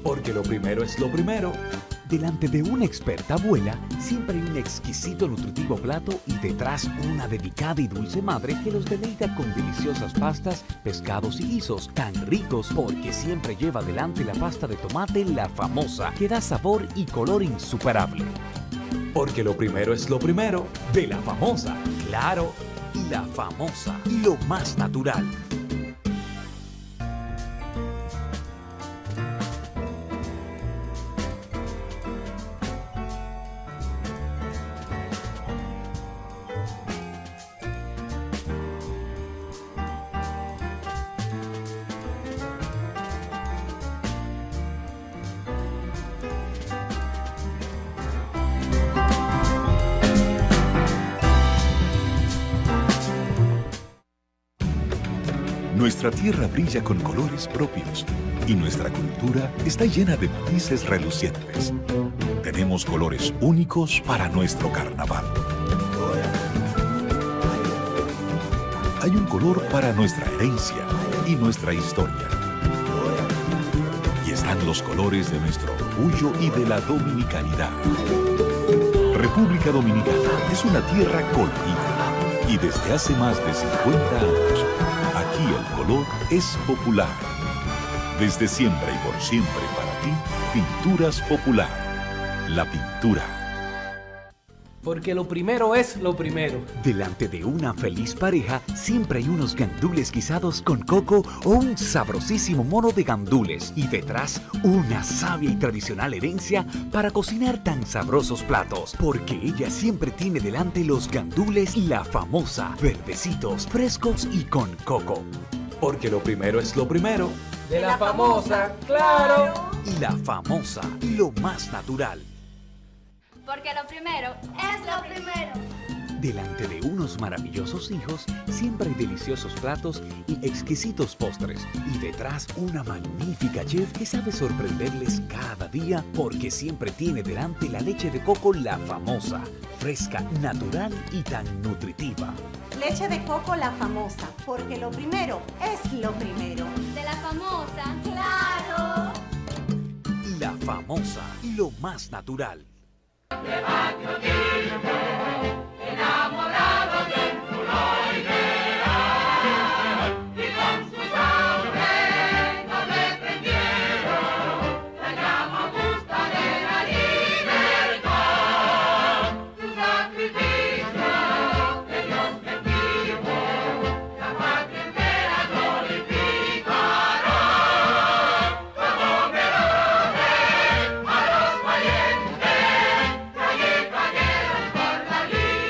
Porque lo primero es lo primero. Delante de una experta abuela, siempre hay un exquisito nutritivo plato y detrás una delicada y dulce madre que los deleita con deliciosas pastas, pescados y guisos tan ricos porque siempre lleva delante la pasta de tomate La Famosa, que da sabor y color insuperable. Porque lo primero es lo primero. De La Famosa. Claro. La Famosa, lo más natural. Nuestra tierra brilla con colores propios y nuestra cultura está llena de matices relucientes. Tenemos colores únicos para nuestro carnaval. Hay un color para nuestra herencia y nuestra historia. Y están los colores de nuestro orgullo y de la dominicanidad. República Dominicana es una tierra colorida y desde hace más de 50 años, aquí el color es popular. Desde siempre y por siempre para ti, Pinturas Popular. La pintura. Porque lo primero es lo primero. Delante de una feliz pareja, siempre hay unos gandules guisados con coco o un sabrosísimo mono de gandules. Y detrás, una sabia y tradicional herencia para cocinar tan sabrosos platos. Porque ella siempre tiene delante los gandules La Famosa, verdecitos, frescos y con coco. Porque lo primero es lo primero. De La Famosa, claro. La Famosa, lo más natural. Porque lo primero es lo primero. Delante de unos maravillosos hijos, siempre hay deliciosos platos y exquisitos postres. Y detrás, una magnífica chef que sabe sorprenderles cada día porque siempre tiene delante la leche de coco La Famosa, fresca, natural y tan nutritiva. Leche de coco La Famosa, porque lo primero es lo primero. De La Famosa, claro. La Famosa, lo más natural. De patriotismo, enamorado de un color ideal, y con su sangre nos defendieron la llama justa de la libertad. Su sacrificio de Dios bendito, la patria entera glorificará. Como homenaje a los valientes por la libertad.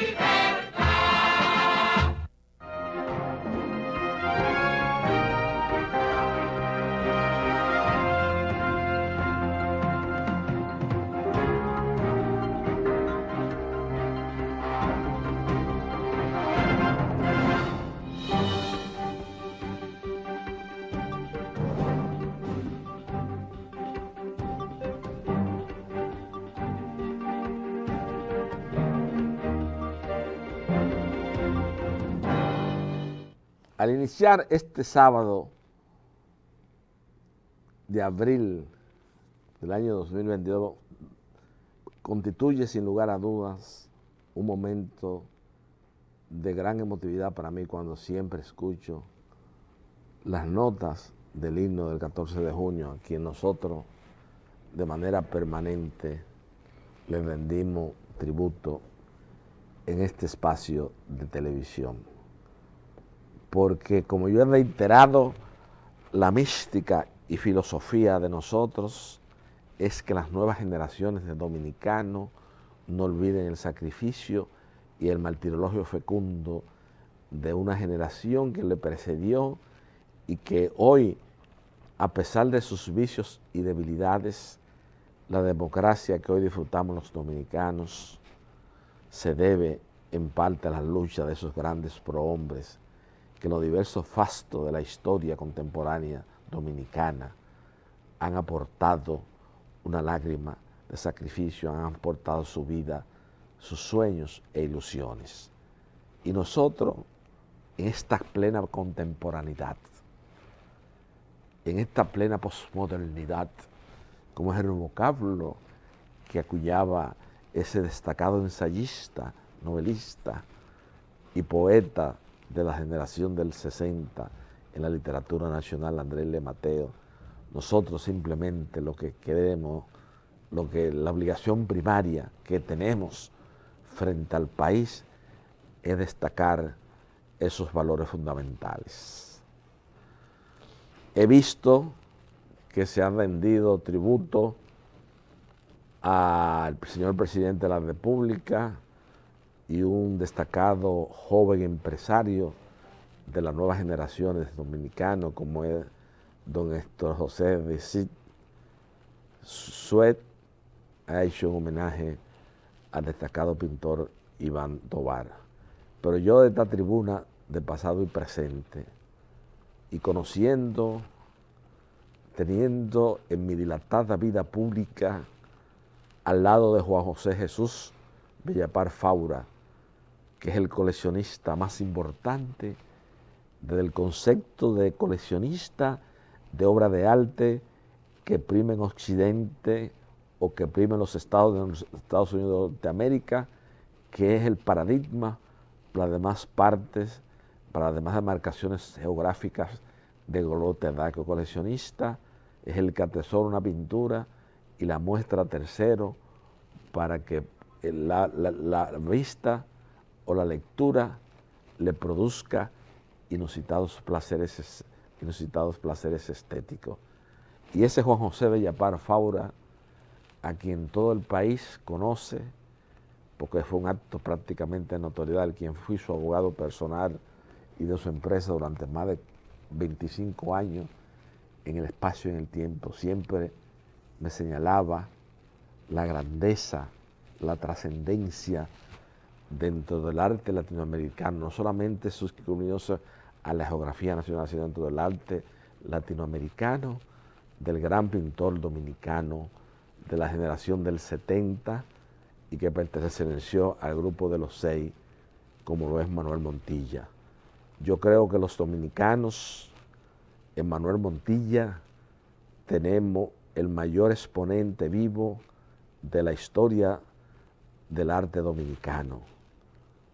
Al iniciar este sábado de abril del año 2022, constituye sin lugar a dudas un momento de gran emotividad para mí cuando siempre escucho las notas del himno del 14 de junio, a quien nosotros de manera permanente le rendimos tributo en este espacio de televisión. Porque como yo he reiterado, la mística y filosofía de nosotros es que las nuevas generaciones de dominicanos no olviden el sacrificio y el martirologio fecundo de una generación que le precedió y que hoy, a pesar de sus vicios y debilidades, la democracia que hoy disfrutamos los dominicanos se debe en parte a la lucha de esos grandes prohombres que en los diversos fastos de la historia contemporánea dominicana han aportado una lágrima de sacrificio, han aportado su vida, sus sueños e ilusiones. Y nosotros, en esta plena contemporaneidad, en esta plena posmodernidad, como es el vocablo que acuñaba ese destacado ensayista, novelista y poeta de la generación del 60 en la literatura nacional, Andrés L. Mateo. Nosotros simplemente lo que queremos, la obligación primaria que tenemos frente al país es destacar esos valores fundamentales. He visto que se ha rendido tributo al señor presidente de la República y un destacado joven empresario de las nuevas generaciones dominicanos, como es don Héctor José de Cid Suet, ha hecho un homenaje al destacado pintor Iván Tovar. Pero yo de esta tribuna, de pasado y presente, y conociendo, teniendo en mi dilatada vida pública al lado de Juan José Jesús Bellapar Faura, que es el coleccionista más importante desde el concepto de coleccionista de obra de arte que prima en Occidente o que prima en los Estados Unidos de América, que es el paradigma para las demás partes, para las demás demarcaciones geográficas de Golote Daco. Coleccionista es el que atesora una pintura y la muestra a tercero para que la vista o la lectura le produzca inusitados placeres estéticos. Y ese Juan José Bellapar Faura, a quien todo el país conoce, porque fue un acto prácticamente de notoriedad, quien fui su abogado personal y de su empresa durante más de 25 años, en el espacio y en el tiempo, siempre me señalaba la grandeza, la trascendencia dentro del arte latinoamericano, no solamente suscribiéndose a la geografía nacional, sino dentro del arte latinoamericano, del gran pintor dominicano de la generación del 70 y que perteneció al grupo de los 6, como lo es Manuel Montilla. Yo creo que los dominicanos, en Manuel Montilla, tenemos el mayor exponente vivo de la historia del arte dominicano.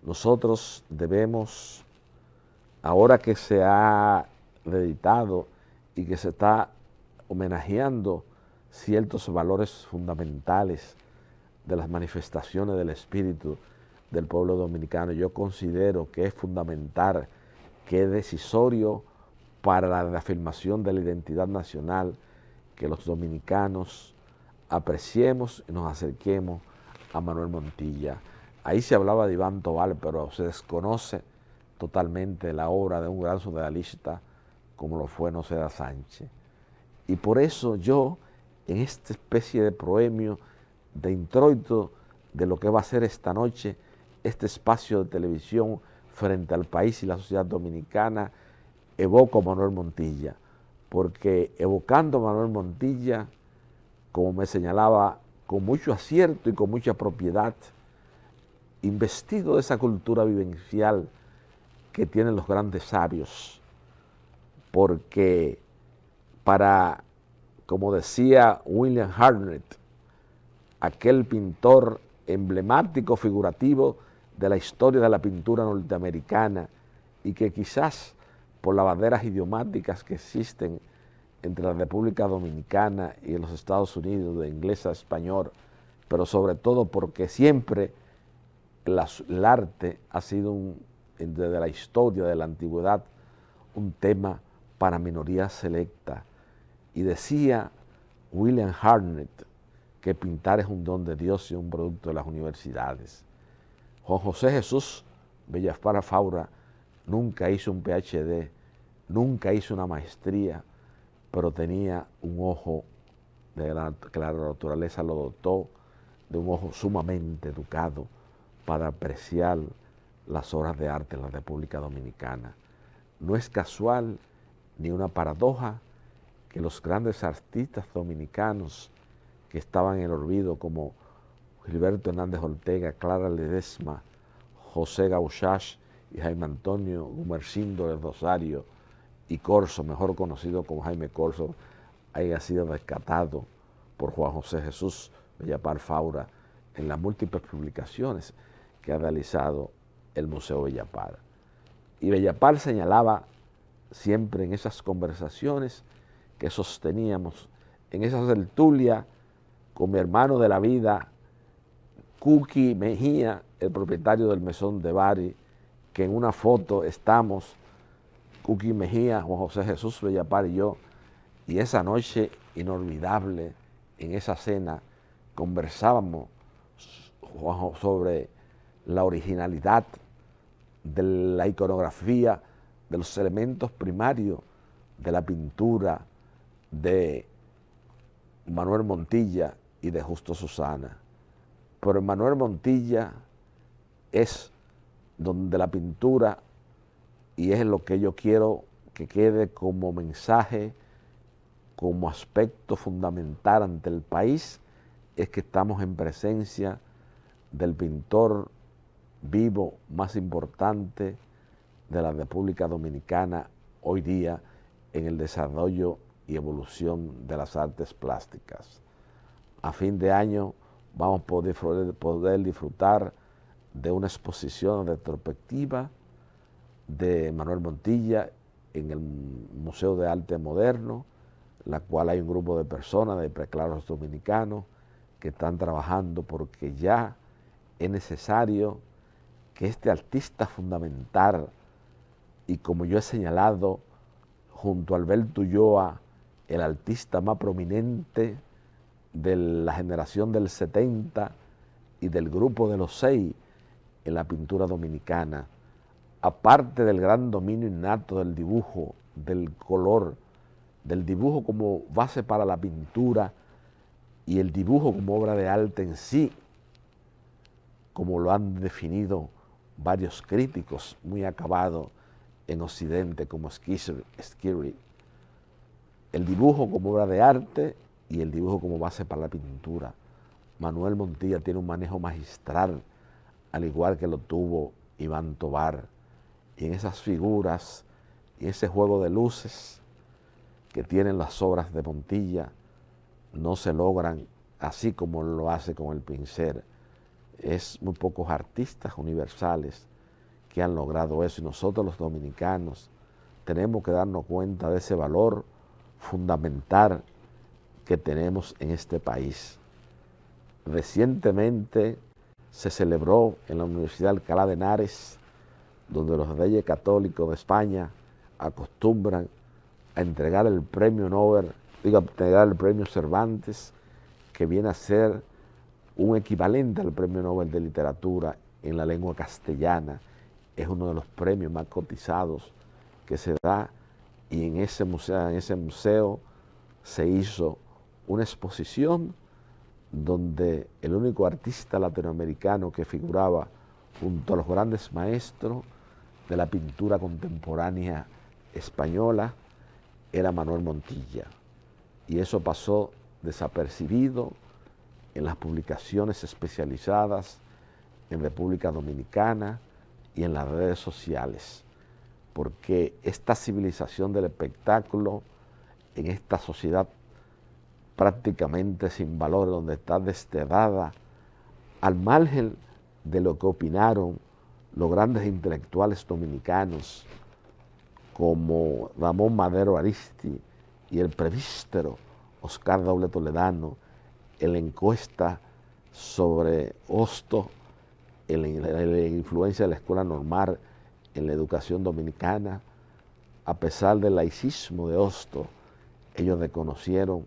Nosotros debemos, ahora que se ha reeditado y que se está homenajeando ciertos valores fundamentales de las manifestaciones del espíritu del pueblo dominicano, yo considero que es fundamental, que es decisorio para la reafirmación de la identidad nacional, que los dominicanos apreciemos y nos acerquemos a Manuel Montilla. Ahí se hablaba de Iván Tovar, pero se desconoce totalmente la obra de un gran surrealista como lo fue Noceda Sánchez. Y por eso yo, en esta especie de proemio, de introito de lo que va a ser esta noche, este espacio de televisión frente al país y la sociedad dominicana, evoco a Manuel Montilla, porque evocando a Manuel Montilla, como me señalaba, con mucho acierto y con mucha propiedad, investido de esa cultura vivencial que tienen los grandes sabios, porque para, como decía William Hartnett, aquel pintor emblemático, figurativo de la historia de la pintura norteamericana y que quizás por las barreras idiomáticas que existen entre la República Dominicana y los Estados Unidos, de inglés a español, pero sobre todo porque siempre el arte ha sido, desde la historia de la antigüedad, un tema para minorías selectas. Y decía William Hartnett que pintar es un don de Dios y un producto de las universidades. Juan José Jesús Bellapar Faura nunca hizo un PhD, nunca hizo una maestría, pero tenía un ojo que la naturaleza lo dotó de un ojo sumamente educado para apreciar las obras de arte en la República Dominicana. No es casual ni una paradoja que los grandes artistas dominicanos que estaban en el olvido, como Gilberto Hernández Ortega, Clara Ledesma, José Gauchach y Jaime Antonio Gumersindo de Rosario y Corso, mejor conocido como Jaime Corso, haya sido rescatado por Juan José Jesús Bellapar Faura en las múltiples publicaciones que ha realizado el Museo Bellapar. Y Bellapar señalaba siempre en esas conversaciones que sosteníamos, en esa tertulia con mi hermano de la vida, Cuqui Mejía, el propietario del Mesón de Bari, que en una foto estamos, Cuqui Mejía, Juan José Jesús Bellapar y yo, y esa noche inolvidable, en esa cena, conversábamos sobre la originalidad de la iconografía, de los elementos primarios de la pintura de Manuel Montilla y de Justo Susana. Pero Manuel Montilla es donde la pintura, y es lo que yo quiero que quede como mensaje, como aspecto fundamental ante el país, es que estamos en presencia del pintor vivo más importante de la República Dominicana hoy día en el desarrollo y evolución de las artes plásticas. A fin de año vamos a poder disfrutar de una exposición retrospectiva de Manuel Montilla en el Museo de Arte Moderno, la cual hay un grupo de personas, de preclaros dominicanos, que están trabajando porque ya es necesario que este artista fundamental, y como yo he señalado, junto a Alberto Ulloa, el artista más prominente de la generación del 70 y del grupo de los 6 en la pintura dominicana, aparte del gran dominio innato del dibujo, del color, del dibujo como base para la pintura y el dibujo como obra de arte en sí, como lo han definido varios críticos muy acabados en Occidente como Skirry, el dibujo como obra de arte y el dibujo como base para la pintura. Manuel Montilla tiene un manejo magistral, al igual que lo tuvo Iván Tovar, y en esas figuras y ese juego de luces que tienen las obras de Montilla no se logran así como lo hace con el pincel. Es muy pocos artistas universales que han logrado eso, y nosotros los dominicanos tenemos que darnos cuenta de ese valor fundamental que tenemos en este país. Recientemente se celebró en la Universidad de Alcalá de Henares, donde los reyes católicos de España acostumbran a entregar el premio Nobel, entregar el premio Cervantes, que viene a ser un equivalente al premio Nobel de Literatura en la lengua castellana. Es uno de los premios más cotizados que se da, y en ese museo se hizo una exposición donde el único artista latinoamericano que figuraba junto a los grandes maestros de la pintura contemporánea española era Manuel Montilla, y eso pasó desapercibido en las publicaciones especializadas en República Dominicana y en las redes sociales, porque esta civilización del espectáculo en esta sociedad prácticamente sin valor, donde está desterrada al margen de lo que opinaron los grandes intelectuales dominicanos como Ramón Madero Aristi y el presbítero Oscar Doble Toledano, en la encuesta sobre Hostos, en la influencia de la escuela normal en la educación dominicana. A pesar del laicismo de Hostos, ellos reconocieron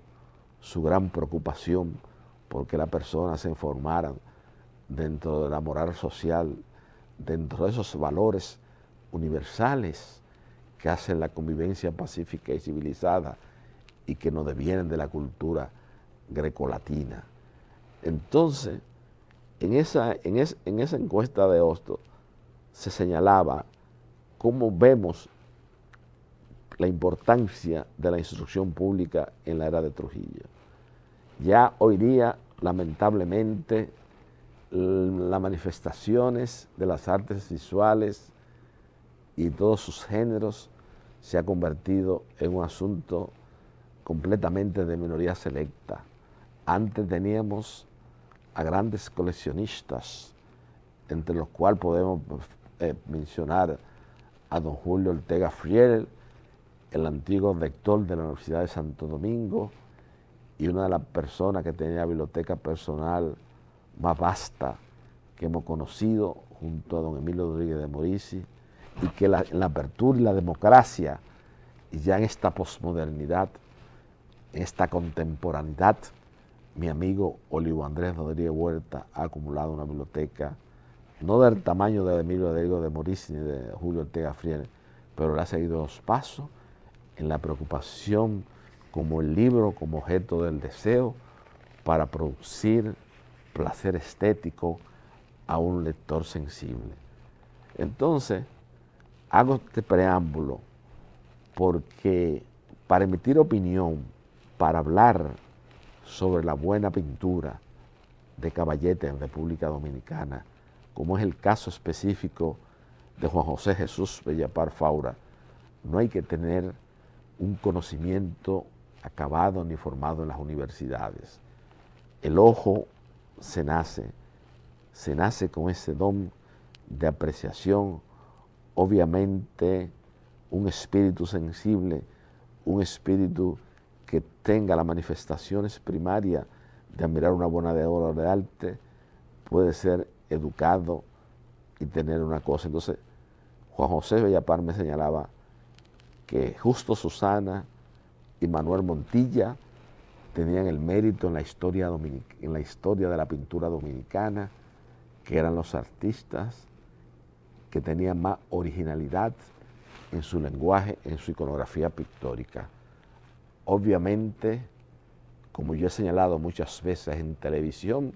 su gran preocupación porque las personas se informaran dentro de la moral social, dentro de esos valores universales que hacen la convivencia pacífica y civilizada y que nos devienen de la cultura grecolatina. Entonces, en esa encuesta de Hostos se señalaba cómo vemos la importancia de la instrucción pública en la era de Trujillo. Ya hoy día, lamentablemente, las manifestaciones de las artes visuales y todos sus géneros se ha convertido en un asunto completamente de minoría selecta. Antes teníamos a grandes coleccionistas, entre los cuales podemos mencionar a don Julio Ortega Friel, el antiguo rector de la Universidad de Santo Domingo y una de las personas que tenía la biblioteca personal más vasta que hemos conocido, junto a don Emilio Rodríguez de Morici, y que en la apertura y la democracia, y ya en esta posmodernidad, en esta contemporaneidad, mi amigo Olivo Andrés Rodríguez Huerta ha acumulado una biblioteca, no del tamaño de Emilio Rodríguez de Morici ni de Julio Ortega Friel, pero le ha seguido los pasos en la preocupación como el libro, como objeto del deseo, para producir placer estético a un lector sensible. Entonces, hago este preámbulo porque para emitir opinión, para hablar sobre la buena pintura de Caballete en República Dominicana, como es el caso específico de Juan José Jesús Bellapar Faura, no hay que tener un conocimiento acabado ni formado en las universidades. El ojo se nace con ese don de apreciación, obviamente un espíritu sensible, un espíritu que tenga las manifestaciones primarias de admirar una buena obra de arte, puede ser educado y tener una cosa. Entonces, Juan José Bellapar me señalaba que Justo Susana y Manuel Montilla tenían el mérito en la historia de la pintura dominicana, que eran los artistas que tenían más originalidad en su lenguaje, en su iconografía pictórica. Obviamente, como yo he señalado muchas veces en televisión,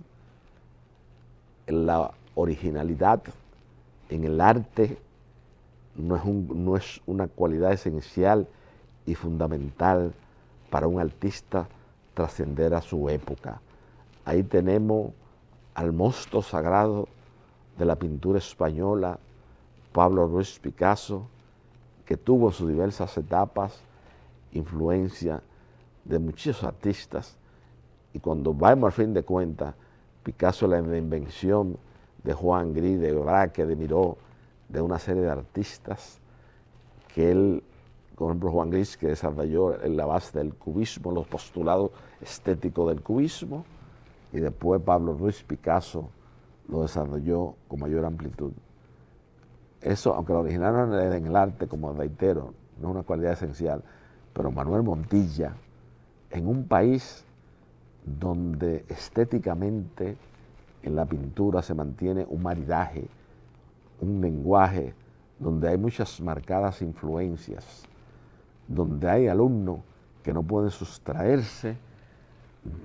la originalidad en el arte no es una cualidad esencial y fundamental para un artista trascender a su época. Ahí tenemos al monstruo sagrado de la pintura española, Pablo Ruiz Picasso, que tuvo en sus diversas etapas influencia de muchos artistas, y cuando vamos al fin de cuentas, Picasso es la invención de Juan Gris, de Braque, de Miró, de una serie de artistas que él, por ejemplo Juan Gris, que desarrolló en la base del cubismo, los postulados estéticos del cubismo, y después Pablo Ruiz Picasso lo desarrolló con mayor amplitud. Eso, aunque lo original no era en el arte, como reitero, no es una cualidad esencial, pero Manuel Montilla, en un país donde estéticamente en la pintura se mantiene un maridaje, un lenguaje, donde hay muchas marcadas influencias, donde hay alumnos que no pueden sustraerse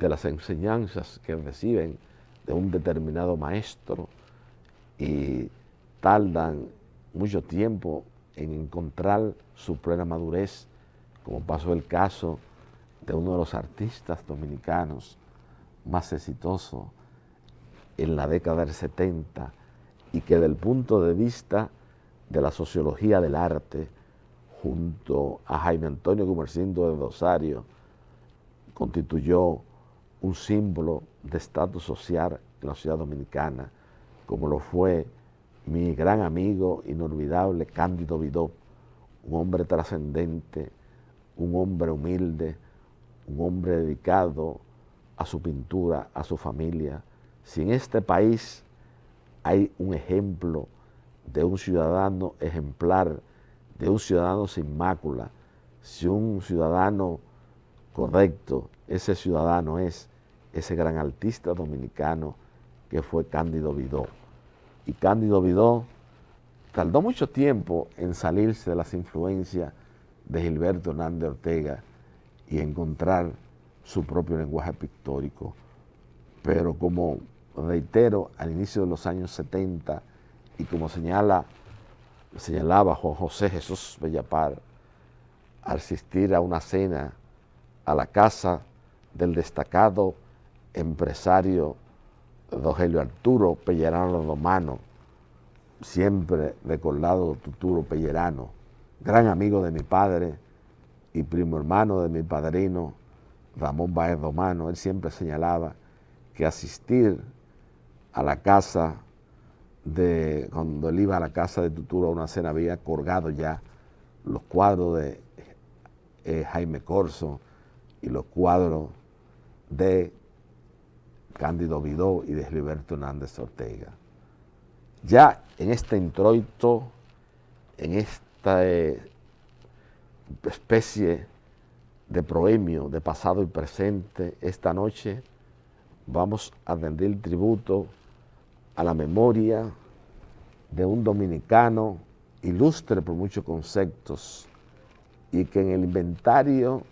de las enseñanzas que reciben de un determinado maestro y tardan mucho tiempo en encontrar su plena madurez, como pasó el caso de uno de los artistas dominicanos más exitosos en la década del 70 y que desde el punto de vista de la sociología del arte, junto a Jaime Antonio Gumersindo de Rosario, constituyó un símbolo de estatus social en la sociedad dominicana, como lo fue mi gran amigo inolvidable Cándido Vidó, un hombre trascendente, un hombre humilde, un hombre dedicado a su pintura, a su familia. Si en este país hay un ejemplo de un ciudadano ejemplar, de un ciudadano sin mácula, si un ciudadano correcto, ese ciudadano es ese gran artista dominicano que fue Cándido Vidó. Y Cándido Vidó tardó mucho tiempo en salirse de las influencias de Gilberto Hernández Ortega y encontrar su propio lenguaje pictórico. Pero como reitero, al inicio de los años 70, y como señalaba Juan José Jesús Bellapar, al asistir a una cena a la casa del destacado empresario Rogelio Arturo Pellerano Romano, siempre recordado Tuturo Pellerano, gran amigo de mi padre y primo hermano de mi padrino Ramón Báez Domano, él siempre señalaba que asistir a la casa cuando él iba a la casa de Tuturo a una cena, había colgado ya los cuadros de Jaime Corzo y los cuadros de Cándido Vidó y de Gilberto Hernández Ortega. Ya en este introito, en esta especie de proemio de pasado y presente, esta noche vamos a rendir tributo a la memoria de un dominicano ilustre por muchos conceptos y que en el inventario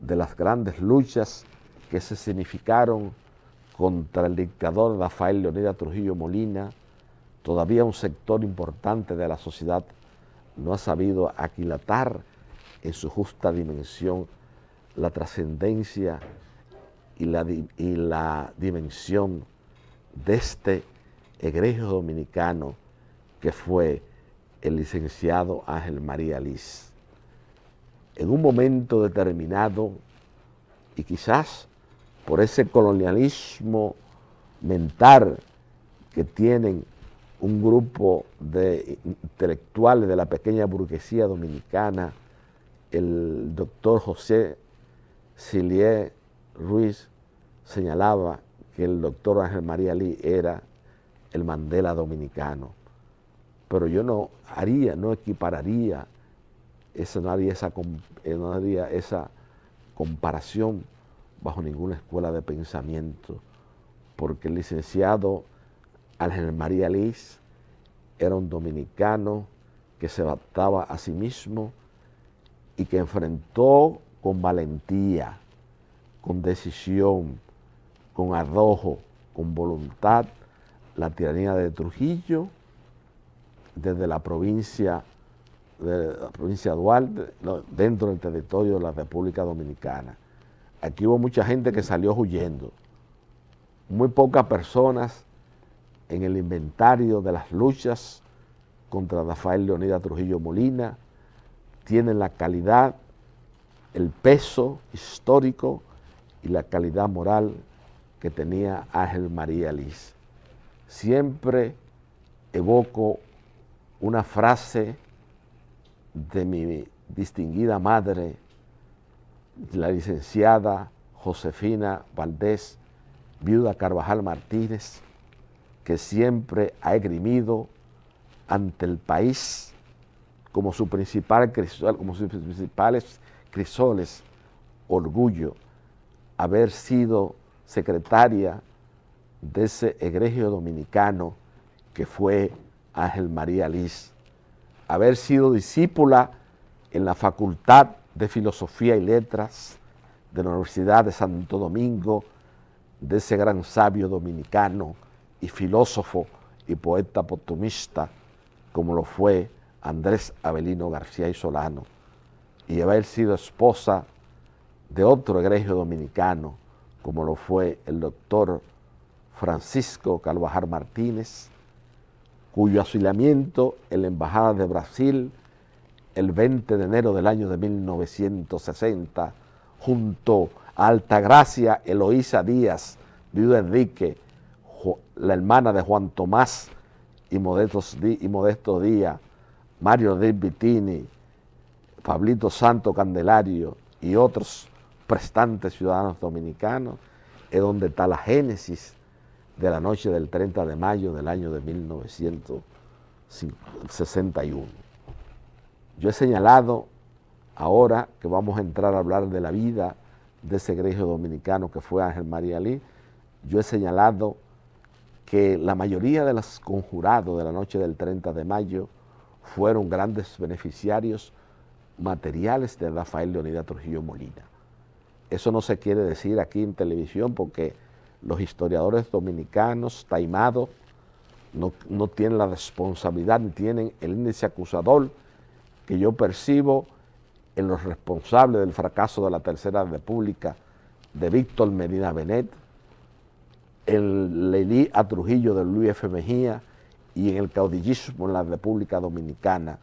de las grandes luchas que se significaron contra el dictador Rafael Leonidas Trujillo Molina, todavía un sector importante de la sociedad no ha sabido aquilatar en su justa dimensión la trascendencia y la dimensión de este egregio dominicano que fue el licenciado Ángel María Liz. En un momento determinado, y quizás por ese colonialismo mental que tienen un grupo de intelectuales de la pequeña burguesía dominicana, el doctor José Silier Ruiz señalaba que el doctor Ángel María Liz era el Mandela dominicano. Pero yo no equipararía, no haría esa comparación bajo ninguna escuela de pensamiento, porque el licenciado Ángel María Liz era un dominicano que se adaptaba a sí mismo y que enfrentó con valentía, con decisión, con arrojo, con voluntad, la tiranía de Trujillo desde la provincia Duarte, dentro del territorio de la República Dominicana. Aquí hubo mucha gente que salió huyendo, muy pocas personas en el inventario de las luchas contra Rafael Leonidas Trujillo Molina tienen la calidad, el peso histórico y la calidad moral que tenía Ángel María Liz. Siempre evoco una frase de mi distinguida madre, la licenciada Josefina Valdés, viuda Carvajal Martínez, que siempre ha esgrimido ante el país como sus principales crisoles, orgullo, haber sido secretaria de ese egregio dominicano que fue Ángel María Liz, haber sido discípula en la Facultad de Filosofía y Letras de la Universidad de Santo Domingo, de ese gran sabio dominicano y filósofo y poeta póstumista como lo fue Andrés Avelino García y Solano, y haber sido esposa de otro egregio dominicano como lo fue el doctor Francisco Carvajal Martínez, cuyo asilamiento en la Embajada de Brasil el 20 de enero del año de 1960, junto a Altagracia Eloísa Díaz, viuda Enrique, la hermana de Juan Tomás y Modesto Díaz, Mario Díaz Vitini, Pablito Santo Candelario y otros prestantes ciudadanos dominicanos, es donde está la génesis de la noche del 30 de mayo del año de 1961. Yo he señalado, ahora que vamos a entrar a hablar de la vida de ese egregio dominicano que fue Ángel María Liz, yo he señalado que la mayoría de los conjurados de la noche del 30 de mayo fueron grandes beneficiarios materiales de Rafael Leonidas Trujillo Molina. Eso no se quiere decir aquí en televisión porque los historiadores dominicanos taimados no tienen la responsabilidad ni tienen el índice acusador que yo percibo en los responsables del fracaso de la Tercera República de Víctor Medina Benet, el Leilí a Trujillo de Luis F. Mejía y en el caudillismo en la República Dominicana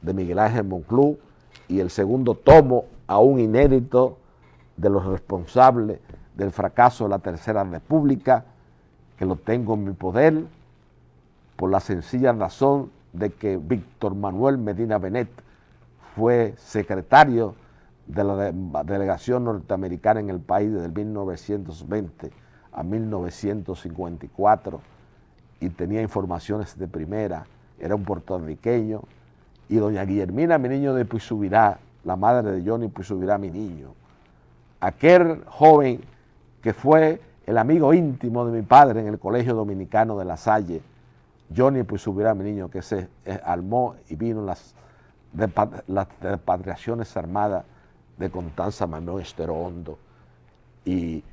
de Miguel Ángel Monclú y el segundo tomo aún inédito de los responsables del fracaso de la Tercera República, que lo tengo en mi poder, por la sencilla razón de que Víctor Manuel Medina Benet fue secretario de la delegación norteamericana en el país desde 1920 a 1954 y tenía informaciones de primera, era un puertorriqueño, y doña Guillermina Mi Niño de Puisubirá, la madre de Johnny Puisubirá Mi Niño, aquel joven que fue el amigo íntimo de mi padre en el Colegio Dominicano de La Salle, Johnny Puisubirá Mi Niño, que se armó y vino las repatriaciones armadas de Constanza Maimón Estero Hondo, y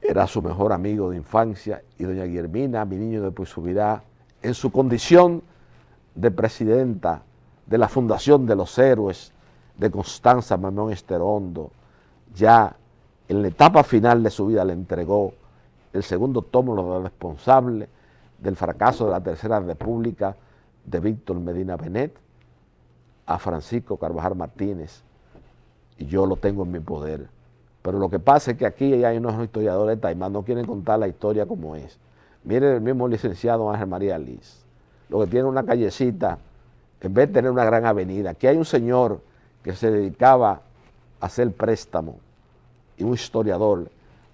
era su mejor amigo de infancia, y doña Guillermina Mi Niño de Puisubirá, en su condición de presidenta de la Fundación de los Héroes de Constanza Maimón Estero Hondo, ya en la etapa final de su vida le entregó el segundo tomo de los responsables del fracaso de la Tercera República de Víctor Medina Benet a Francisco Carvajal Martínez, y yo lo tengo en mi poder. Pero lo que pasa es que aquí hay unos historiadores taimanos, no quieren contar la historia como es. Mire el mismo licenciado Ángel María Liz, lo que tiene una callecita, en vez de tener una gran avenida. Aquí hay un señor que se dedicaba a hacer préstamo, y un historiador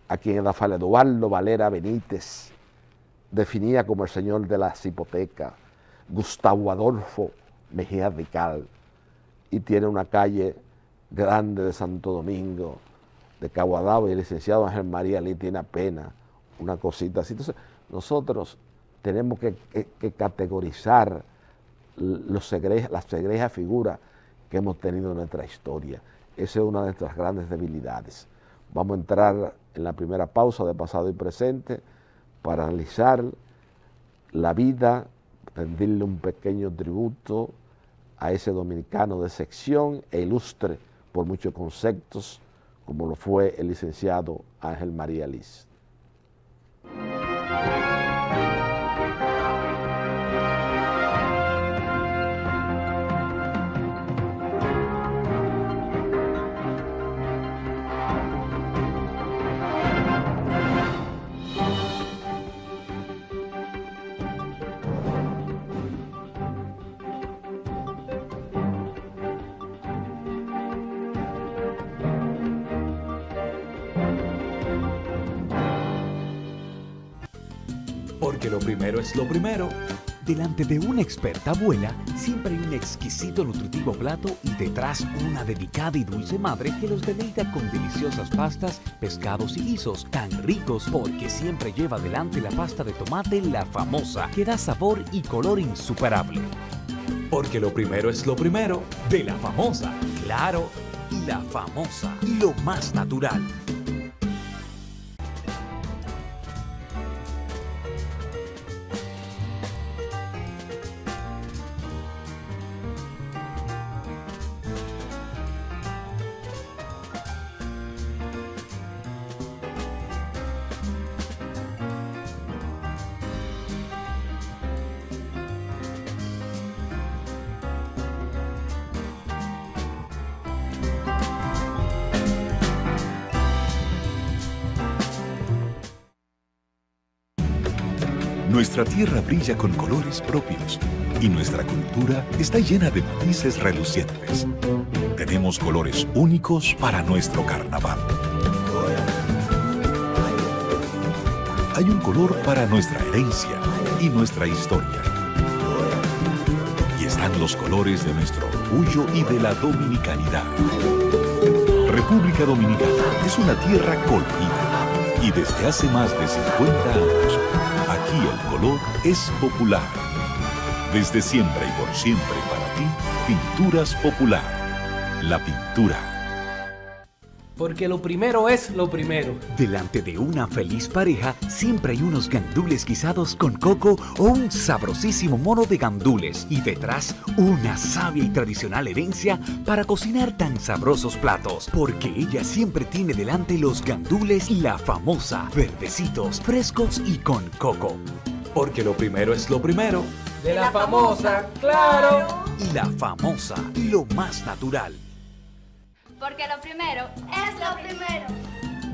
a quien Rafael Eduardo Valera Benítez definía como el señor de las hipotecas, Gustavo Adolfo Mejía Rical, y tiene una calle grande de Santo Domingo, de Caguadabo, y el licenciado Ángel María Lee tiene apenas una cosita así. Entonces, nosotros tenemos que categorizar las egregias figuras que hemos tenido en nuestra historia. Esa es una de nuestras grandes debilidades. Vamos a entrar en la primera pausa de pasado y presente para analizar la vida, rendirle un pequeño tributo a ese dominicano de sección e ilustre por muchos conceptos, como lo fue el licenciado Ángel María Liz. Porque lo primero es lo primero. Delante de una experta abuela, siempre hay un exquisito nutritivo plato y detrás una delicada y dulce madre que los deleita con deliciosas pastas, pescados y guisos tan ricos porque siempre lleva adelante la pasta de tomate La Famosa, que da sabor y color insuperable. Porque lo primero es lo primero. De La Famosa. Claro. Y La Famosa, lo más natural. Nuestra tierra brilla con colores propios y nuestra cultura está llena de matices relucientes. Tenemos colores únicos para nuestro carnaval. Hay un color para nuestra herencia y nuestra historia. Y están los colores de nuestro orgullo y de la dominicanidad. República Dominicana es una tierra colorida y desde hace más de 50 años, aquí el color es popular. Desde siempre y por siempre para ti, Pinturas Popular. La pintura. Porque lo primero es lo primero. Delante de una feliz pareja siempre hay unos gandules guisados con coco o un sabrosísimo mono de gandules y detrás una sabia y tradicional herencia para cocinar tan sabrosos platos, porque ella siempre tiene delante los gandules La Famosa, verdecitos, frescos y con coco. Porque lo primero es lo primero. De La Famosa, claro. Y La Famosa, lo más natural. Porque lo primero es lo primero.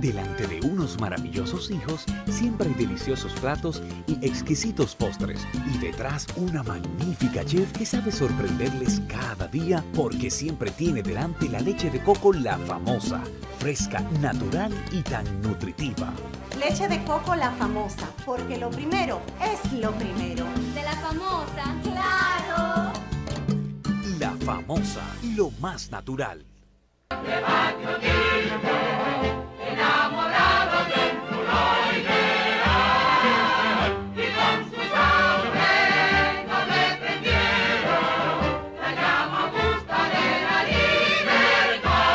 Delante de unos maravillosos hijos, siempre hay deliciosos platos y exquisitos postres. Y detrás una magnífica chef que sabe sorprenderles cada día porque siempre tiene delante la leche de coco La Famosa, fresca, natural y tan nutritiva. Leche de coco La Famosa, porque lo primero es lo primero. De la famosa. ¡Claro! La Famosa, lo más natural. Enamorado de un color ideal, y con sus amores no le prendieron la llama justa de la libertad.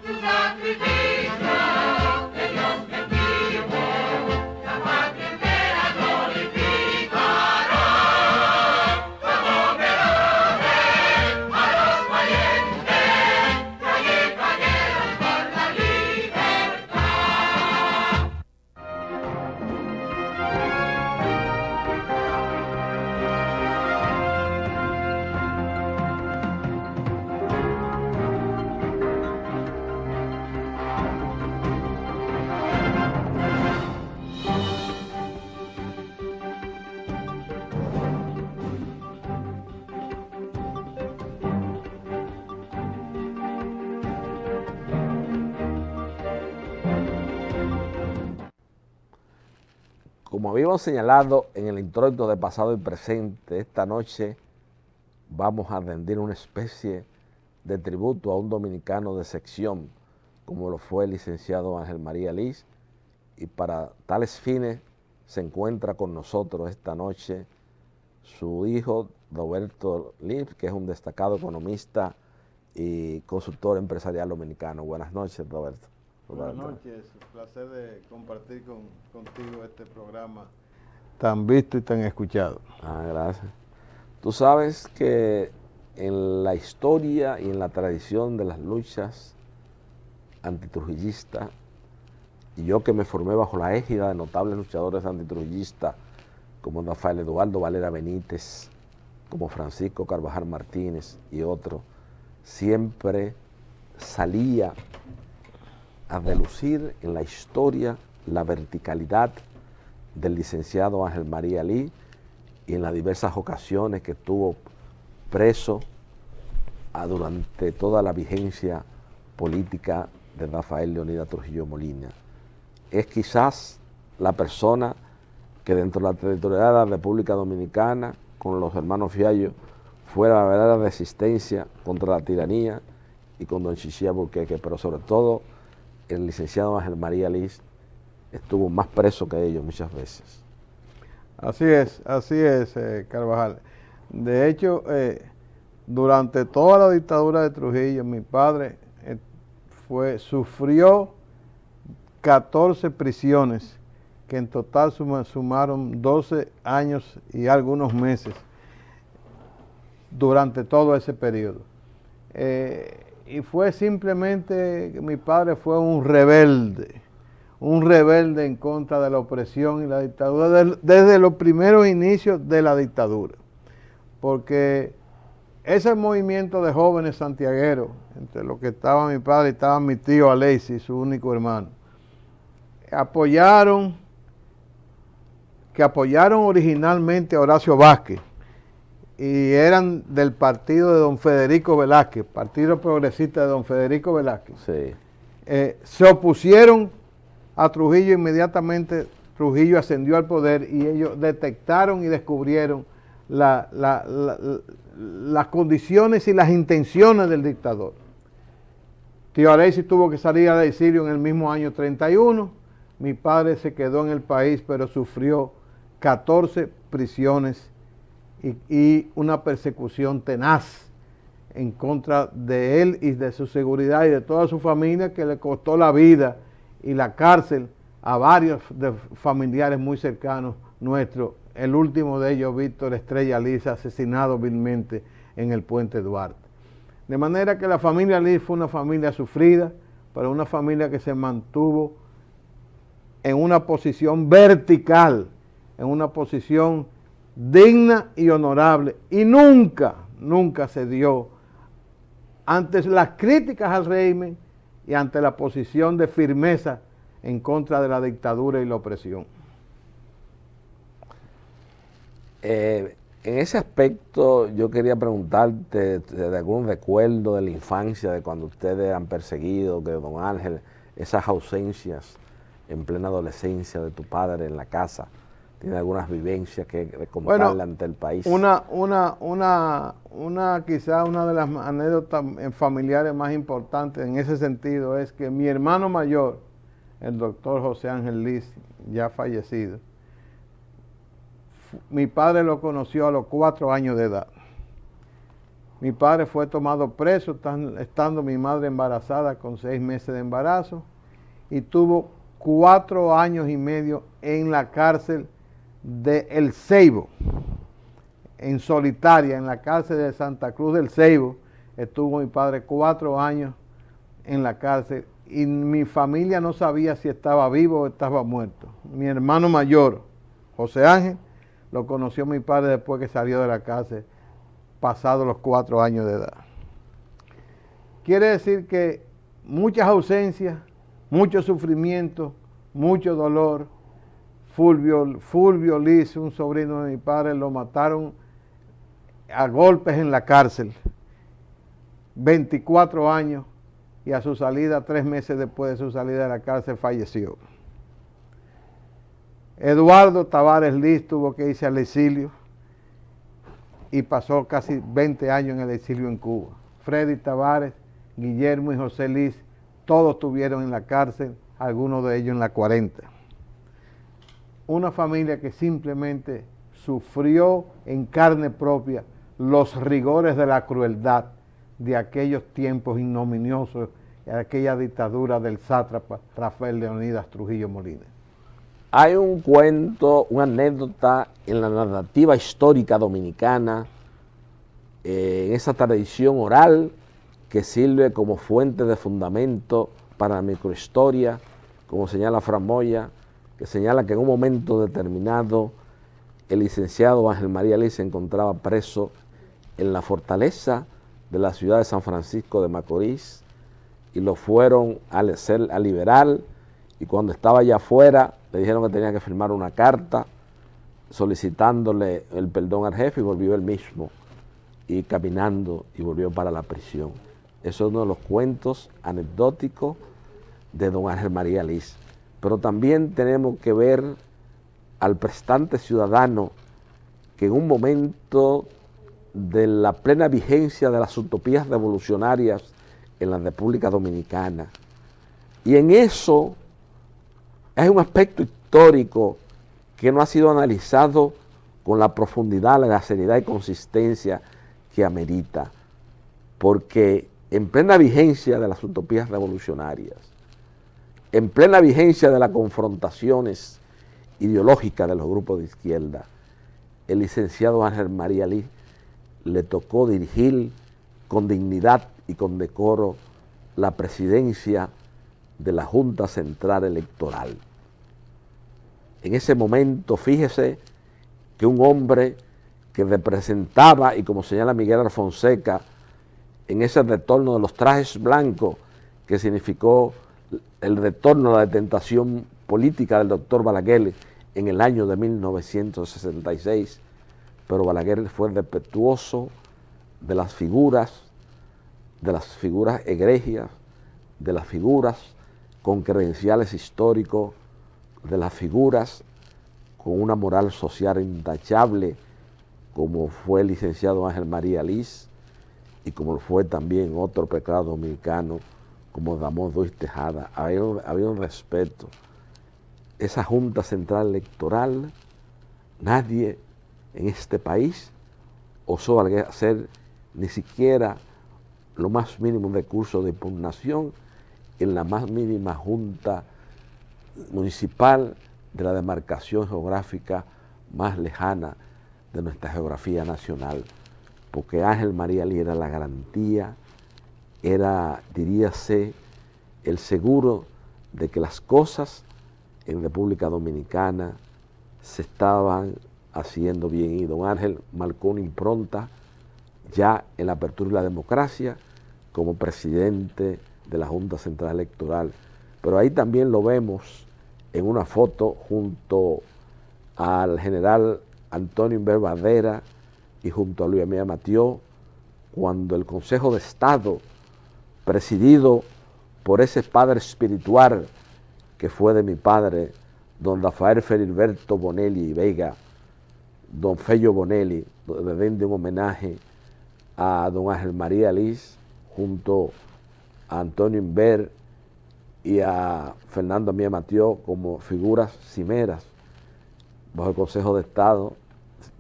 Su sacrificio de Dios vivo, la patria entera glorificará. Como homenaje a los valientes que allí cayeron por la libertad. Como habíamos señalado en el introito de pasado y presente, esta noche vamos a rendir una especie de tributo a un dominicano de sección, como lo fue el licenciado Ángel María Liz, y para tales fines se encuentra con nosotros esta noche su hijo, Roberto Liz, que es un destacado economista y consultor empresarial dominicano. Buenas noches, Roberto. Buenas noches, un placer de compartir contigo este programa tan visto y tan escuchado. Gracias. Tú sabes que en la historia y en la tradición de las luchas antitrujillistas, y yo que me formé bajo la égida de notables luchadores antitrujillistas como Rafael Eduardo Valera Benítez, como Francisco Carvajal Martínez y otros, siempre salía a relucir en la historia la verticalidad del licenciado Ángel María Liz y en las diversas ocasiones que estuvo preso durante toda la vigencia política de Rafael Leonidas Trujillo Molina. Es quizás la persona que dentro de la territorialidad de la República Dominicana, con los hermanos Fiallo, fuera la verdadera resistencia contra la tiranía y con don Chichí Alburquerque, pero sobre todo el licenciado Ángel María Liz estuvo más preso que ellos muchas veces. Así es, Carvajal. De hecho, durante toda la dictadura de Trujillo, mi padre sufrió 14 prisiones, que en total sumaron 12 años y algunos meses durante todo ese periodo. Y fue simplemente que mi padre fue un rebelde en contra de la opresión y la dictadura desde los primeros inicios de la dictadura. Porque ese movimiento de jóvenes santiagueros, entre los que estaba mi padre y estaba mi tío Alexis, su único hermano, apoyaron originalmente a Horacio Vázquez, y eran del partido de don Federico Velázquez, Partido Progresista de don Federico Velázquez. Sí. Se opusieron a Trujillo. Inmediatamente Trujillo ascendió al poder y ellos detectaron y descubrieron las condiciones y las intenciones del dictador. Tío Alexis tuvo que salir al exilio en el mismo año 31. Mi padre se quedó en el país, pero sufrió 14 prisiones y una persecución tenaz en contra de él y de su seguridad y de toda su familia, que le costó la vida y la cárcel a varios familiares muy cercanos nuestros, el último de ellos, Víctor Estrella Liz, asesinado vilmente en el Puente Duarte. De manera que la familia Liz fue una familia sufrida, pero una familia que se mantuvo en una posición vertical, en una posición digna y honorable, y nunca se dio ante las críticas al régimen y ante la posición de firmeza en contra de la dictadura y la opresión. En ese aspecto yo quería preguntarte de algún recuerdo de la infancia, de cuando ustedes eran perseguidos, de don Ángel, esas ausencias en plena adolescencia de tu padre en la casa. ¿Tiene algunas vivencias que contarle ante el país? Quizá una de las anécdotas familiares más importantes en ese sentido es que mi hermano mayor, el doctor José Ángel Liz, ya fallecido, mi padre lo conoció a los 4 años de edad. Mi padre fue tomado preso estando mi madre embarazada con 6 meses de embarazo y tuvo 4 años y medio en la cárcel de El Ceibo, en solitaria, en la cárcel de Santa Cruz del Ceibo. Estuvo mi padre 4 años en la cárcel y mi familia no sabía si estaba vivo o estaba muerto. Mi hermano mayor, José Ángel, lo conoció mi padre después que salió de la cárcel, pasados los 4 años de edad. Quiere decir que muchas ausencias, mucho sufrimiento, mucho dolor. Fulvio Liz, un sobrino de mi padre, lo mataron a golpes en la cárcel, 24 años, y a su salida, 3 meses después de su salida de la cárcel, falleció. Eduardo Tavares Liz tuvo que irse al exilio y pasó casi 20 años en el exilio en Cuba. Freddy Tavares, Guillermo y José Liz, todos estuvieron en la cárcel, algunos de ellos en la 40. Una familia que simplemente sufrió en carne propia los rigores de la crueldad de aquellos tiempos ignominiosos, de aquella dictadura del sátrapa Rafael Leonidas Trujillo Molina. Hay un cuento, una anécdota en la narrativa histórica dominicana, en esa tradición oral que sirve como fuente de fundamento para la microhistoria, como señala Fran Moya, que señala que en un momento determinado el licenciado Ángel María Liz se encontraba preso en la fortaleza de la ciudad de San Francisco de Macorís y lo fueron a liberar, y cuando estaba allá afuera le dijeron que tenía que firmar una carta solicitándole el perdón al jefe y volvió él mismo y caminando y volvió para la prisión. Eso es uno de los cuentos anecdóticos de don Ángel María Liz. Pero también tenemos que ver al prestante ciudadano que en un momento de la plena vigencia de las utopías revolucionarias en la República Dominicana, y en eso es un aspecto histórico que no ha sido analizado con la profundidad, la seriedad y consistencia que amerita, porque en plena vigencia de las utopías revolucionarias, en plena vigencia de las confrontaciones ideológicas de los grupos de izquierda, el licenciado Ángel María Liz le tocó dirigir con dignidad y con decoro la presidencia de la Junta Central Electoral. En ese momento, fíjese que un hombre que representaba, y como señala Miguel Alfonseca, en ese retorno de los trajes blancos, que significó el retorno a la tentación política del doctor Balaguer en el año de 1966, pero Balaguer fue respetuoso de las figuras egregias, de las figuras con credenciales históricos, de las figuras con una moral social intachable, como fue el licenciado Ángel María Liz y como fue también otro pecado dominicano como Ramón Ruiz Tejada. Había un respeto. Esa Junta Central Electoral, nadie en este país osó hacer ni siquiera lo más mínimo recurso de impugnación en la más mínima junta municipal de la demarcación geográfica más lejana de nuestra geografía nacional, porque Ángel María Liz era la garantía, era, diríase, el seguro de que las cosas en República Dominicana se estaban haciendo bien, y don Ángel marcó una impronta ya en la apertura de la democracia como presidente de la Junta Central Electoral, pero ahí también lo vemos en una foto junto al general Antonio Inver Badera y junto a Luis Mía Matió, cuando el Consejo de Estado, presidido por ese padre espiritual que fue de mi padre, don Rafael Ferilberto Bonelli y Vega, don Fello Bonelli, le rinde un homenaje a don Ángel María Liz, junto a Antonio Inver y a Fernando Mía Matió como figuras cimeras bajo el Consejo de Estado,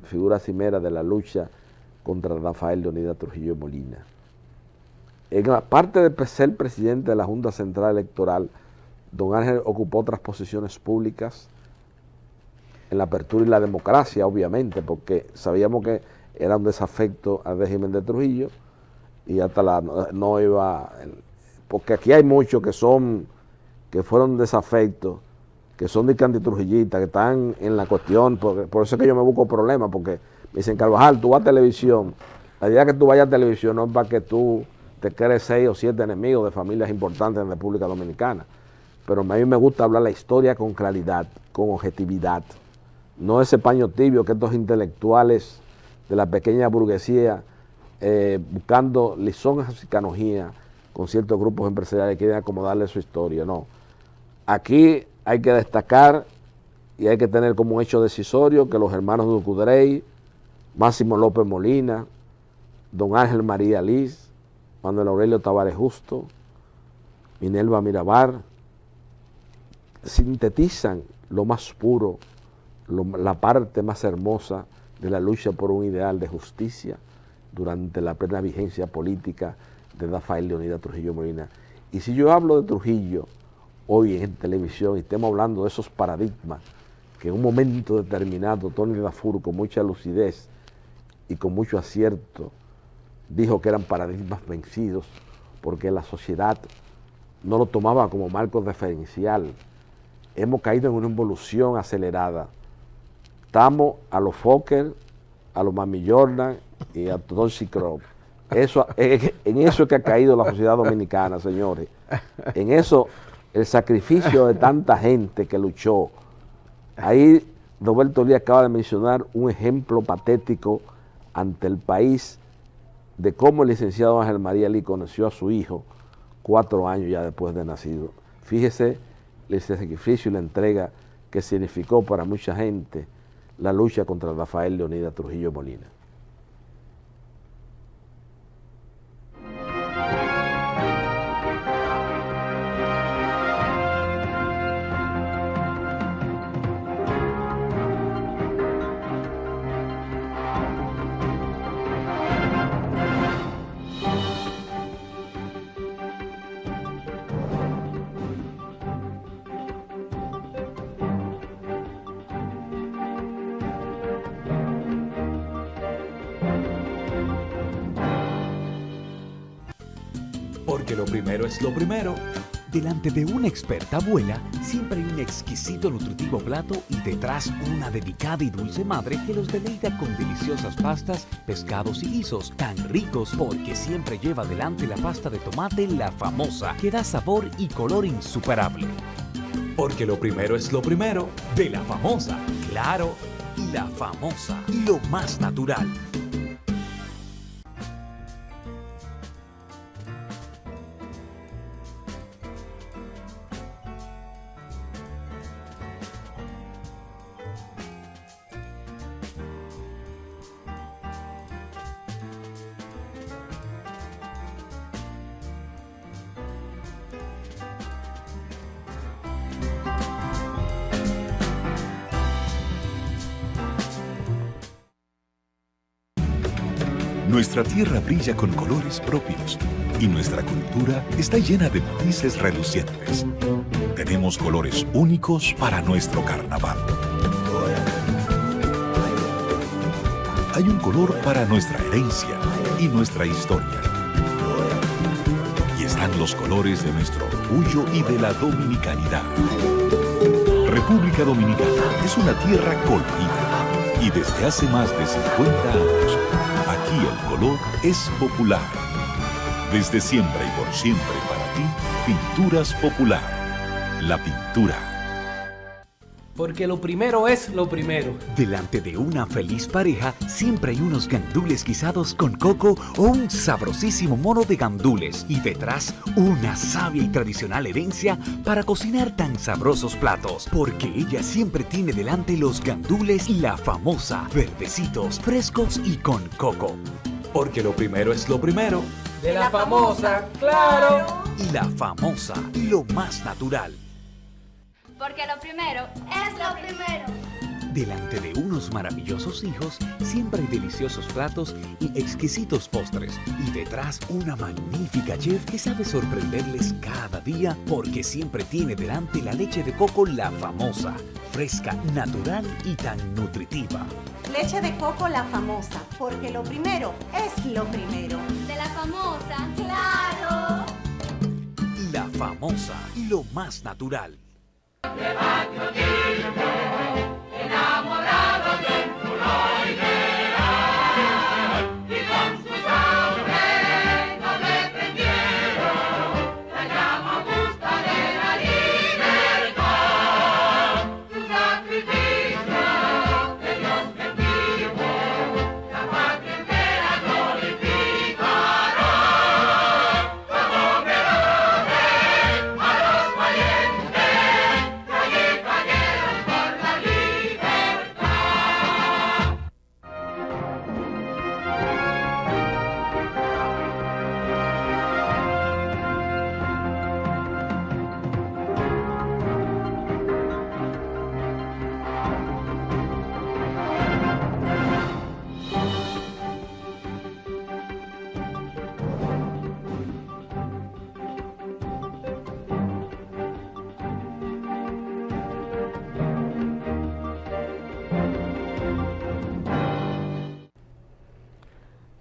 figuras cimeras de la lucha contra Rafael Leonidas Trujillo Molina. En la parte de ser presidente de la Junta Central Electoral, don Ángel ocupó otras posiciones públicas en la apertura y la democracia, obviamente, porque sabíamos que era un desafecto al régimen de Trujillo y hasta no iba, porque aquí hay muchos que fueron desafectos, que son de antitrujillistas, que están en la cuestión, por eso es que yo me busco problemas, porque me dicen, Carvajal, tú vas a televisión, la idea que tú vayas a televisión no es para que tú te crees 6 o 7 enemigos de familias importantes en República Dominicana, pero a mí me gusta hablar la historia con claridad, con objetividad, no ese paño tibio que estos intelectuales de la pequeña burguesía buscando lisonjas y canonjías con ciertos grupos empresariales que quieren acomodarle su historia, no. Aquí hay que destacar y hay que tener como un hecho decisorio que los hermanos Ducudrey, Máximo López Molina, don Ángel María Liz, Manuel Aurelio Tavares Justo, Minerva Mirabal, sintetizan lo más puro, la parte más hermosa de la lucha por un ideal de justicia durante la plena vigencia política de Rafael Leonidas Trujillo Molina. Y si yo hablo de Trujillo hoy en televisión y estemos hablando de esos paradigmas que en un momento determinado Tony Lafur, con mucha lucidez y con mucho acierto, dijo que eran paradigmas vencidos porque la sociedad no lo tomaba como marco referencial. Hemos caído en una evolución acelerada. Estamos a los Fokker, a los Mami Jordan y a Tootsie Crop. En eso es que ha caído la sociedad dominicana, señores. En eso, el sacrificio de tanta gente que luchó. Ahí Roberto Lee acaba de mencionar un ejemplo patético ante el país de cómo el licenciado Ángel María Lee conoció a su hijo 4 años ya después de nacido. Fíjese el sacrificio y la entrega que significó para mucha gente la lucha contra Rafael Leonidas Trujillo Molina. Porque lo primero es lo primero. Delante de una experta abuela, siempre hay un exquisito nutritivo plato y detrás una delicada y dulce madre que los deleita con deliciosas pastas, pescados y guisos tan ricos porque siempre lleva adelante la pasta de tomate La Famosa, que da sabor y color insuperable. Porque lo primero es lo primero de La Famosa. Claro. La Famosa, lo más natural. Nuestra tierra brilla con colores propios y nuestra cultura está llena de matices relucientes. Tenemos colores únicos para nuestro carnaval. Hay un color para nuestra herencia y nuestra historia. Y están los colores de nuestro orgullo y de la dominicanidad. República Dominicana es una tierra colorida y desde hace más de 50 años, aquí el color es popular. Desde siempre y por siempre para ti, Pinturas Popular. La pintura. Porque lo primero es lo primero. Delante de una feliz pareja siempre hay unos gandules guisados con coco o un sabrosísimo mono de gandules y detrás una sabia y tradicional herencia para cocinar tan sabrosos platos. Porque ella siempre tiene delante los gandules La Famosa, verdecitos, frescos y con coco. Porque lo primero es lo primero. De la famosa, claro. La Famosa, lo más natural. Porque lo primero es lo primero. Delante de unos maravillosos hijos, siempre hay deliciosos platos y exquisitos postres. Y detrás una magnífica chef que sabe sorprenderles cada día porque siempre tiene delante la leche de coco La Famosa, fresca, natural y tan nutritiva. Leche de coco La Famosa, porque lo primero es lo primero. De la famosa, claro. La Famosa, lo más natural. Enamorado de un color ideal, y con su sangre no le prendieron la llama justa de la libertad. Su sacrificio de Dios bendito, la patria entera glorificará. Como veloces a los valientes, que allí cayeron por la libertad.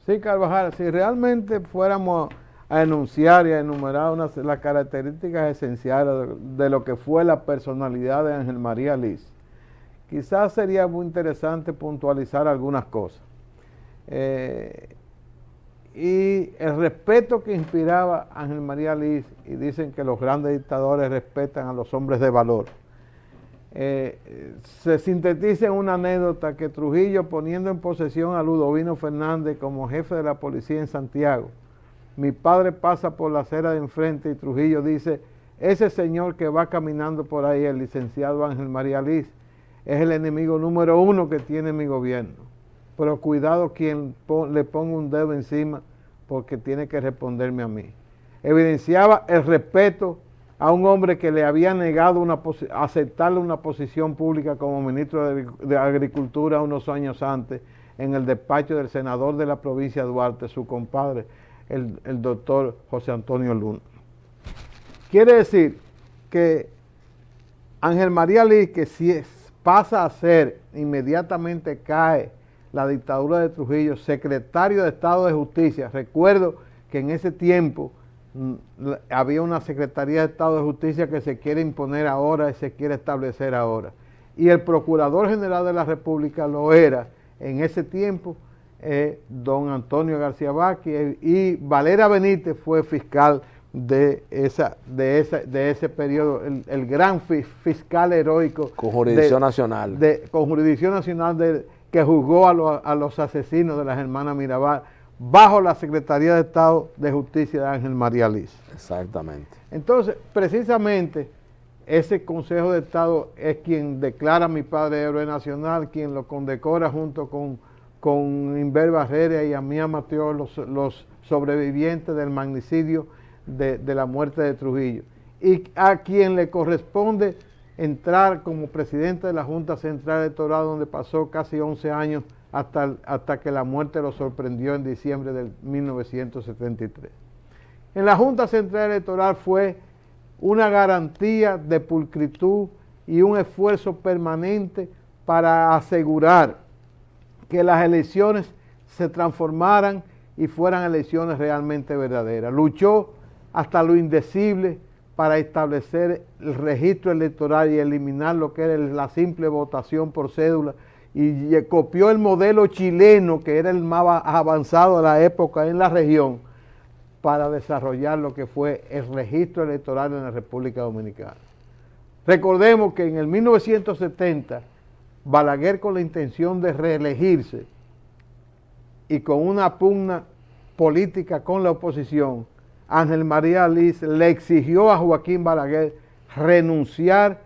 Sí, Carvajal, si realmente fuéramos a enunciar y a enumerar las características esenciales de lo que fue la personalidad de Ángel María Liz, quizás sería muy interesante puntualizar algunas cosas. Y el respeto que inspiraba Ángel María Liz, y dicen que los grandes dictadores respetan a los hombres de valor, se sintetiza en una anécdota que Trujillo, poniendo en posesión a Ludovino Fernández como jefe de la policía en Santiago, mi padre pasa por la acera de enfrente y Trujillo dice: ese señor que va caminando por ahí, el licenciado Ángel María Liz, es el enemigo número 1 que tiene mi gobierno, pero cuidado quien le ponga un dedo encima, porque tiene que responderme a mí. Evidenciaba el respeto a un hombre que le había negado aceptarle una posición pública como ministro de Agricultura unos años antes en el despacho del senador de la provincia de Duarte, su compadre, el doctor José Antonio Luna. Quiere decir que Ángel María Liz, que si pasa a ser, inmediatamente cae la dictadura de Trujillo, secretario de Estado de Justicia. Recuerdo que en ese tiempo había una Secretaría de Estado de Justicia que se quiere imponer ahora y se quiere establecer ahora. Y el Procurador General de la República lo era en ese tiempo, don Antonio García Vázquez, y Valera Benítez fue fiscal de ese periodo, el gran fiscal heroico. Con jurisdicción nacional. Con jurisdicción nacional que juzgó a los asesinos de las hermanas Mirabal, bajo la Secretaría de Estado de Justicia de Ángel María Liz. Exactamente. Entonces, precisamente, ese Consejo de Estado es quien declara a mi padre héroe nacional, quien lo condecora junto con Inver Barrera y a Mía Mateo, los sobrevivientes del magnicidio de la muerte de Trujillo, y a quien le corresponde entrar como presidente de la Junta Central Electoral, donde pasó casi 11 años hasta que la muerte lo sorprendió en diciembre de 1973. En la Junta Central Electoral fue una garantía de pulcritud y un esfuerzo permanente para asegurar que las elecciones se transformaran y fueran elecciones realmente verdaderas. Luchó hasta lo indecible para establecer el registro electoral y eliminar lo que era la simple votación por cédula, y copió el modelo chileno, que era el más avanzado de la época en la región, para desarrollar lo que fue el registro electoral en la República Dominicana. Recordemos que en el 1970, Balaguer, con la intención de reelegirse y con una pugna política con la oposición, Ángel María Liz le exigió a Joaquín Balaguer renunciar,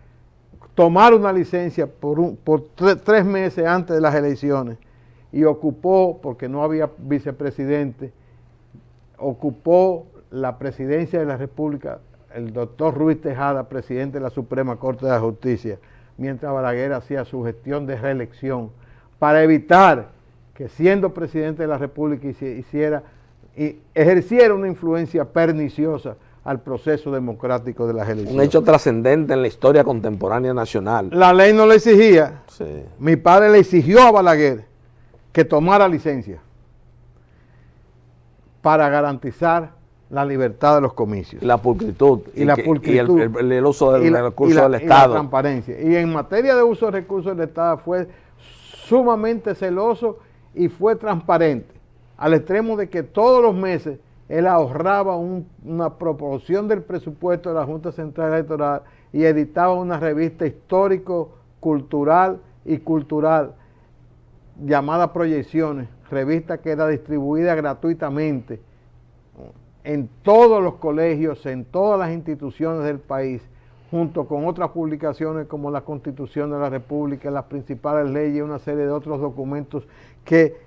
tomar una licencia por 3 meses antes de las elecciones, y ocupó, porque no había vicepresidente, ocupó la presidencia de la República el doctor Ruiz Tejada, presidente de la Suprema Corte de la Justicia, mientras Balaguer hacía su gestión de reelección, para evitar que, siendo presidente de la República, ejerciera una influencia perniciosa al proceso democrático de las elecciones. Un hecho trascendente en la historia contemporánea nacional. La ley no le exigía. Sí. Mi padre le exigió a Balaguer que tomara licencia para garantizar la libertad de los comicios. La pulcritud. Y el uso del recurso del Estado. Y la transparencia. Y en materia de uso de recursos del Estado fue sumamente celoso y fue transparente, al extremo de que todos los meses él ahorraba una proporción del presupuesto de la Junta Central Electoral y editaba una revista histórico-cultural y cultural llamada Proyecciones, revista que era distribuida gratuitamente en todos los colegios, en todas las instituciones del país, junto con otras publicaciones como la Constitución de la República, las principales leyes y una serie de otros documentos que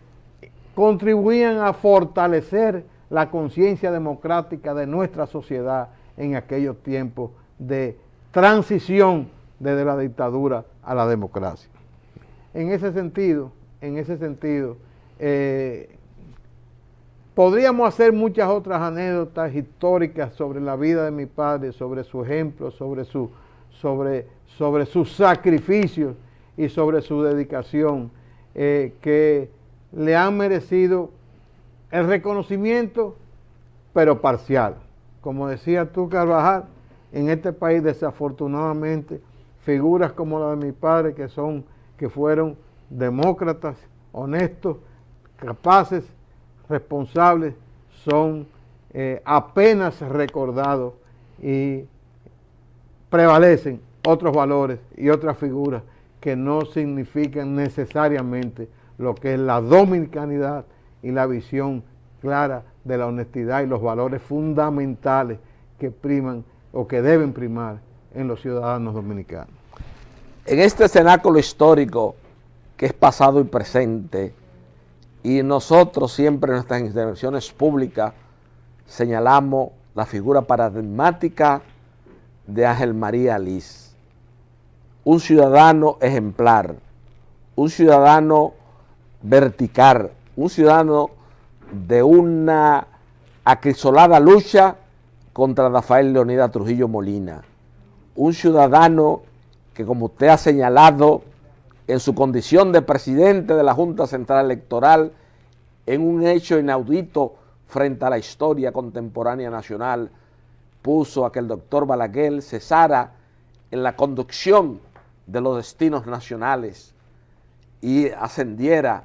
contribuían a fortalecer la conciencia democrática de nuestra sociedad en aquellos tiempos de transición desde la dictadura a la democracia. En ese sentido, podríamos hacer muchas otras anécdotas históricas sobre la vida de mi padre, sobre su ejemplo, sobre sus sacrificios y sobre su dedicación, que le han merecido el reconocimiento, pero parcial. Como decía tú, Carvajal, en este país desafortunadamente figuras como la de mi padre, que fueron demócratas, honestos, capaces, responsables, son apenas recordados, y prevalecen otros valores y otras figuras que no significan necesariamente lo que es la dominicanidad y la visión clara de la honestidad y los valores fundamentales que priman o que deben primar en los ciudadanos dominicanos. En este cenáculo histórico que es pasado y presente, y nosotros siempre en nuestras intervenciones públicas señalamos la figura paradigmática de Ángel María Liz, un ciudadano ejemplar, un ciudadano vertical, un ciudadano de una acrisolada lucha contra Rafael Leonidas Trujillo Molina, un ciudadano que, como usted ha señalado, en su condición de presidente de la Junta Central Electoral, en un hecho inaudito frente a la historia contemporánea nacional, puso a que el doctor Balaguer cesara en la conducción de los destinos nacionales y ascendiera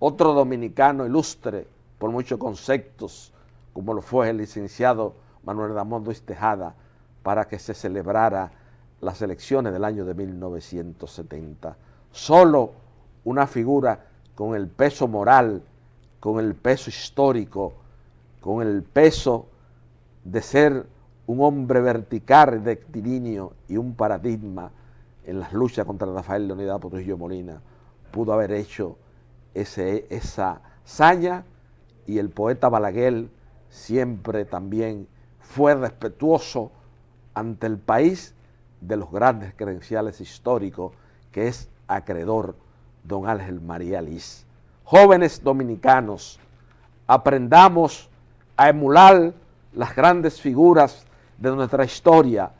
otro dominicano ilustre por muchos conceptos, como lo fue el licenciado Manuel Ramón Ruiz Tejada, para que se celebrara las elecciones del año de 1970. Solo una figura con el peso moral, con el peso histórico, con el peso de ser un hombre vertical, rectilíneo y un paradigma en las luchas contra Rafael Leonidas Trujillo Molina, pudo haber hecho esa hazaña. Y el poeta Balaguer siempre también fue respetuoso ante el país de los grandes credenciales históricos que es acreedor don Ángel María Liz. Jóvenes dominicanos, aprendamos a emular las grandes figuras de nuestra historia,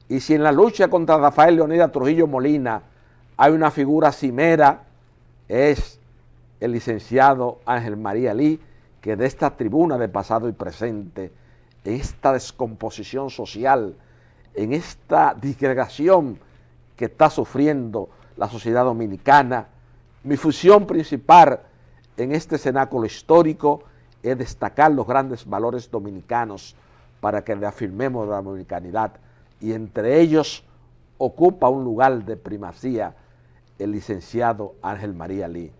y si en la lucha contra Rafael Leonidas Trujillo Molina hay una figura cimera, es el licenciado Ángel María Liz, que de esta tribuna de pasado y presente, en esta descomposición social, en esta disgregación que está sufriendo la sociedad dominicana, mi función principal en este cenáculo histórico es destacar los grandes valores dominicanos para que reafirmemos la dominicanidad, y entre ellos ocupa un lugar de primacía el licenciado Ángel María Lee.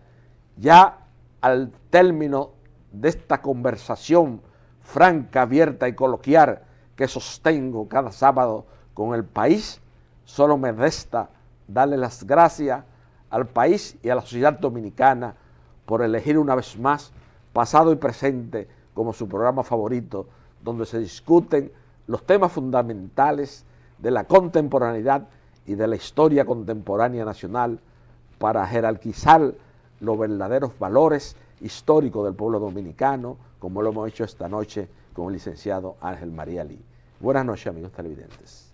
Ya al término de esta conversación franca, abierta y coloquial que sostengo cada sábado con el país, solo me resta darle las gracias al país y a la sociedad dominicana por elegir una vez más Pasado y Presente como su programa favorito, donde se discuten los temas fundamentales de la contemporaneidad y de la historia contemporánea nacional para jerarquizar los verdaderos valores históricos del pueblo dominicano, como lo hemos hecho esta noche con el licenciado Ángel María Lee. Buenas noches, amigos televidentes.